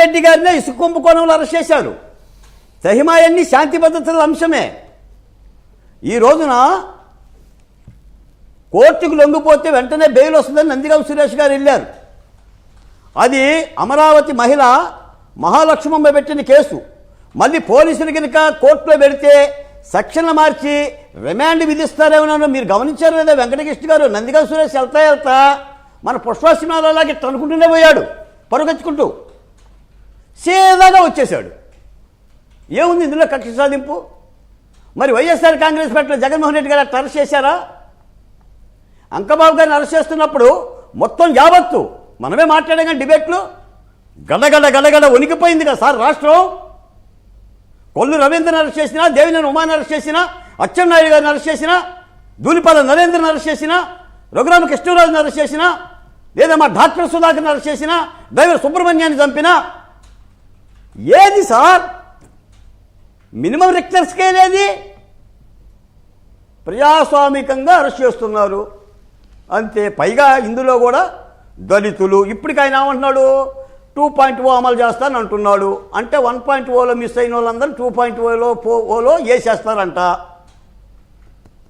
రెడ్డి గారినే ఇసుక కుంభకోణంలో అరెస్ట్ చేశారు. తహిమాయన్ని శాంతి భద్రతల అంశమే. ఈ రోజున కోర్టుకు లొంగిపోతే వెంటనే బెయిల్ వస్తుందని నందిగాం సురేష్ గారు వెళ్ళారు. అది అమరావతి మహిళ మహాలక్ష్మమ్మ పెట్టిన కేసు. మళ్ళీ పోలీసులు కనుక కోర్టులో పెడితే సెక్షన్లు మార్చి రిమాండ్ విధిస్తారేమో మీరు గమనించారు లేదా? వెంకటకృష్ణ గారు నందిగాం సురేష్ వెళ్తా మన పుష్పసింహాలలాగే తనుకుంటూనే పోయాడు, పరుగెత్తుకుంటూ సీదాగా వచ్చేశాడు. ఏముంది ఇందులో కక్ష సాధింపు? మరి వైఎస్ఆర్ కాంగ్రెస్ పార్టీలో జగన్మోహన్ రెడ్డి గారు అట్లా అరెస్ట్ చేశారా? అంకబాబు గారిని అరెస్ట్ చేస్తున్నప్పుడు మొత్తం యావత్తు మనమే మాట్లాడాం కానీ డిబేట్లు గడగడ వణికిపోయింది కదా సార్ రాష్ట్రం. కొల్లు రవీంద్రని అరెస్ట్ చేసినా, దేవినేని ఉమాని అరెస్ట్ చేసినా, అచ్చెన్నాయుడు గారిని అరెస్ట్ చేసినా, ధూళిపాల నరేంద్రని అరెస్ట్ చేసినా, రఘురామ కృష్ణరాజుని అరెస్ట్ చేసినా, లేదా మా డాక్టర్ సుధాకర్ని అరెస్ట్ చేసినా, డ్రైవర్ సుబ్రహ్మణ్యాన్ని చంపినా, ఏది సార్ మినిమం రిక్టర్ స్కేల్ ఏది? ప్రజాస్వామికంగా అరెస్ట్ చేస్తున్నారు అంతే. పైగా ఇందులో కూడా దళితులు. ఇప్పటికి ఆయన ఏమంటున్నాడు? 2.0 అమలు చేస్తాను అంటున్నాడు. అంటే 1.0లో మిస్ అయిన వాళ్ళందరూ 2.0లో వేసేస్తారంట.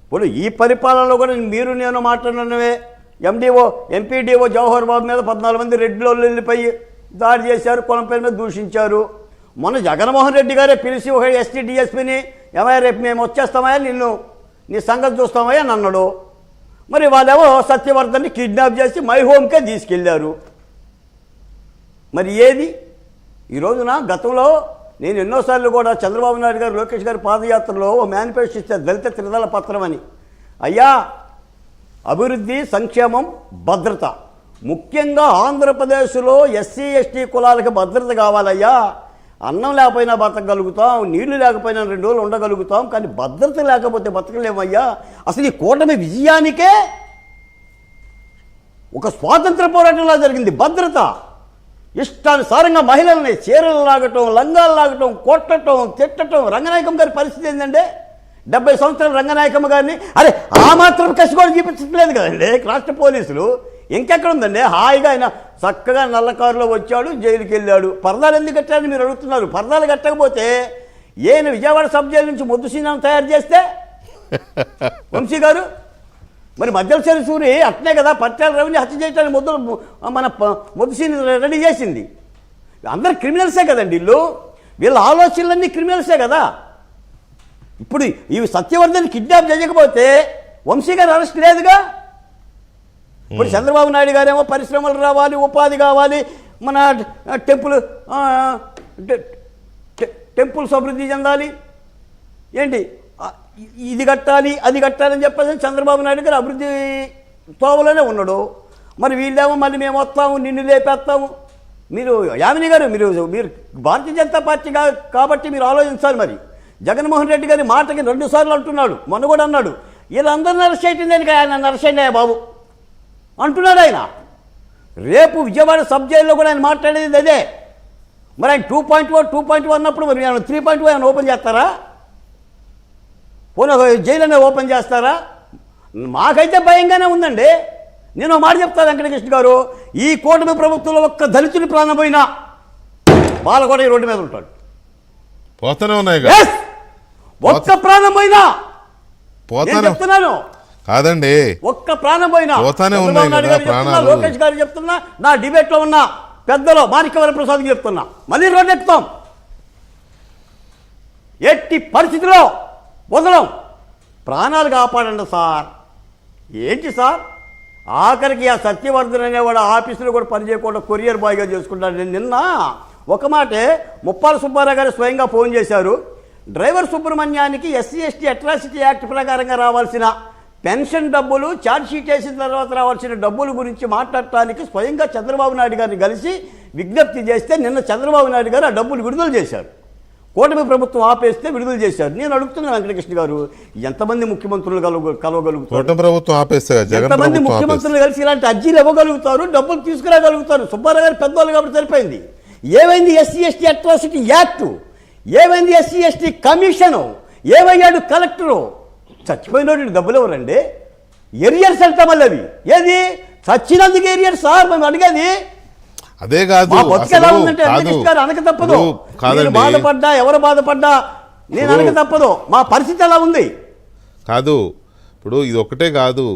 ఇప్పుడు ఈ పరిపాలనలో కూడా మీరు నేను మాట్లాడినవే. ఎండిఓ ఎంపీడీఓ జవహర్ బాబు మీద 14 మంది రెడ్డిలో వెళ్ళిపోయి దాడి చేశారు, కులం పేరు మీద దూషించారు. మొన్న జగన్మోహన్ రెడ్డి గారే పిలిచి ఒక ఎస్టీ డిఎస్పీని ఏమయ్యా రేపు మేము వచ్చేస్తామయ్యా, నీ సంగతి చూస్తామయ్యా అని అన్నాడు. మరి వాళ్ళేమో సత్యవర్ధన్ని కిడ్నాప్ చేసి మై హోమ్కే తీసుకెళ్లారు. మరి ఏది ఈ రోజున? గతంలో నేను ఎన్నోసార్లు కూడా చంద్రబాబు నాయుడు గారు లోకేష్ గారి పాదయాత్రలో ఓ మేనిఫెస్టో ఇచ్చారు, దళిత త్రిదళ పత్రం అని. అయ్యా అభివృద్ధి, సంక్షేమం, భద్రత, ముఖ్యంగా ఆంధ్రప్రదేశ్లో ఎస్సీ ఎస్టీ కులాలకు భద్రత కావాలయ్యా. అన్నం లేకపోయినా బతకగలుగుతాం, నీళ్లు లేకపోయినా 2 రోజులు ఉండగలుగుతాం, కానీ భద్రత లేకపోతే బతకలేమయ్యా. అసలు ఈ కూటమి విజయానికే ఒక స్వాతంత్ర పోరాటంలా జరిగింది భద్రత. ఇష్టానుసారంగా మహిళల్ని చీరలు లాగటం, లంగాలు లాగటం, కొట్టడం, తిట్టడం. రంగనాయకమ్మ గారి పరిస్థితి ఏంటంటే 70 సంవత్సరాల రంగనాయకమ్మ గారిని అరే ఆ మాత్రం కసి కూడా చూపించట్లేదు కదండి రాష్ట్ర పోలీసులు. ఇంకెక్కడ ఉందండి? హాయిగా ఆయన చక్కగా నల్ల కారులో వచ్చాడు, జైలుకి వెళ్ళాడు. పరదాలు ఎందుకు కట్టారని మీరు అడుగుతున్నారు. పరదాలు కట్టకపోతే ఏను విజయవాడ సబ్ జైలు నుంచి మొద్దు సినిమాను తయారు చేస్తే వంశీ గారు, మరి మధ్యల సూరి అట్నే కదా పట్టాల రవిని హత్య చేయడానికి మొద్దు సీని రెడీ చేసింది. అందరు క్రిమినల్సే కదండి వీళ్ళ ఆలోచనలన్నీ క్రిమినల్సే కదా. ఇప్పుడు ఇవి సత్యవర్ధన్ కిడ్నాప్ చేయకపోతే వంశీ గారు అరెస్ట్ లేదుగా. ఇప్పుడు చంద్రబాబు నాయుడు గారేమో పరిశ్రమలు రావాలి, ఉపాధి కావాలి, మన టెంపుల్స్ అభివృద్ధి చెందాలి, ఏంటి ఇది కట్టాలి అది కట్టాలని చెప్పేసి చంద్రబాబు నాయుడు గారు అభివృద్ధి తోవలోనే ఉన్నాడు. మరి వీళ్ళేమో మళ్ళీ మేము వస్తాము, నిన్ను లేపేస్తాము. మీరు యామిని గారు, మీరు భారతీయ జనతా పార్టీ కాబట్టి మీరు ఆలోచించాలి. మరి జగన్మోహన్ రెడ్డి గారి మాటకి 2 సార్లు అంటున్నాడు, మొన్న కూడా అన్నాడు, వీళ్ళందరినీ అరెస్ట్ చేయటం దేనికి, ఆయన అరెస్ట్ అయ్యా బాబు అంటున్నాడు ఆయన. రేపు విజయవాడ సబ్ జైల్లో కూడా ఆయన మాట్లాడేది అదే. మరి ఆయన 2.1 అన్నప్పుడు మరి 3.0 ఆయన ఓపెన్ చేస్తారా? పోనీ జైలు అనేది ఓపెన్ చేస్తారా? మాకైతే భయంగానే ఉందండి. నేను మాట చెప్తాను వెంకటకృష్ణ గారు, ఈ కూటమి ప్రభుత్వంలో ఒక్క దళితుని ప్రాణం పోయినా వాళ్ళ కూడా ఈ రోడ్డు మీద ఉంటాడు. పోతానే ఉన్నాయి ఒక్క ప్రాణం పోయినా చెప్తున్నాను కాదండి, ఒక్క ప్రాణం పోయినా లోకేష్ గారు చెప్తున్నా, నా డిబేట్ లో ఉన్న పెద్దలో మాణిక్యవర ప్రసాద్ చెప్తున్నా, మళ్ళీ రోడ్డు ఎక్కుతాం. ఎట్టి పరిస్థితిలో వదలం. ప్రాణాలు కాపాడండి సార్. ఏంటి సార్ ఆఖరికి ఆ సత్యవర్ధన్ అనేవాడు ఆఫీసులో కూడా పనిచేయకుండా కొరియర్ బాయ్గా చేసుకుంటాడు. నేను నిన్న ఒక మాటే ముప్పాల సుబ్బారావు గారు స్వయంగా ఫోన్ చేశారు. డ్రైవర్ సుబ్రహ్మణ్యానికి ఎస్సీ ఎస్టీ అట్రాసిటీ యాక్ట్ ప్రకారంగా రావాల్సిన పెన్షన్ డబ్బులు, ఛార్జ్ షీట్ వేసిన తర్వాత రావాల్సిన డబ్బుల గురించి మాట్లాడటానికి స్వయంగా చంద్రబాబు నాయుడు గారిని కలిసి విజ్ఞప్తి చేస్తే నిన్న చంద్రబాబు నాయుడు గారు ఆ డబ్బులు విడుదల చేశారు. కూటమి ప్రభుత్వం ఆపేస్తే విడుదల చేశారు. నేను అడుగుతున్నాను వెంకటకృష్ణ గారు, ఎంతమంది ముఖ్యమంత్రులు కలవగలుగుతారు? ఎంతమంది ముఖ్యమంత్రులు కలిసి ఇలాంటి అర్జీలు ఇవ్వగలుగుతారు, డబ్బులు తీసుకురాగలుగుతారు? సుబ్బారావు గారు పెద్దవాళ్ళు కాబట్టి సరిపోయింది. ఏమైంది ఎస్సీ ఎస్టీ అట్రాసిటీ యాక్టు? ఏమైంది ఎస్సీ ఎస్టీ కమిషను? ఏమయ్యాడు కలెక్టరు? చచ్చిపోయినోడికి డబ్బులు ఎవరండి? ఎరియర్స్ అంటాం మళ్ళీ అవి. ఏది చచ్చినందుకు ఎరియర్స్ సార్ మేము అడిగేది. అదే కాదు మా బతుకు ఎలా అసలు ఉందంటే కాదు. వెంకటేష్ గారు అనక తప్పదు. ఇప్పుడు కాదండి. మీరు బాధపడ్డా ఎవరు బాధపడ్డా నేను అనక తప్పదు. మా పరిస్థితి ఎలా ఉంది కాదు ఇప్పుడు ఇది ఒక్కటే కాదు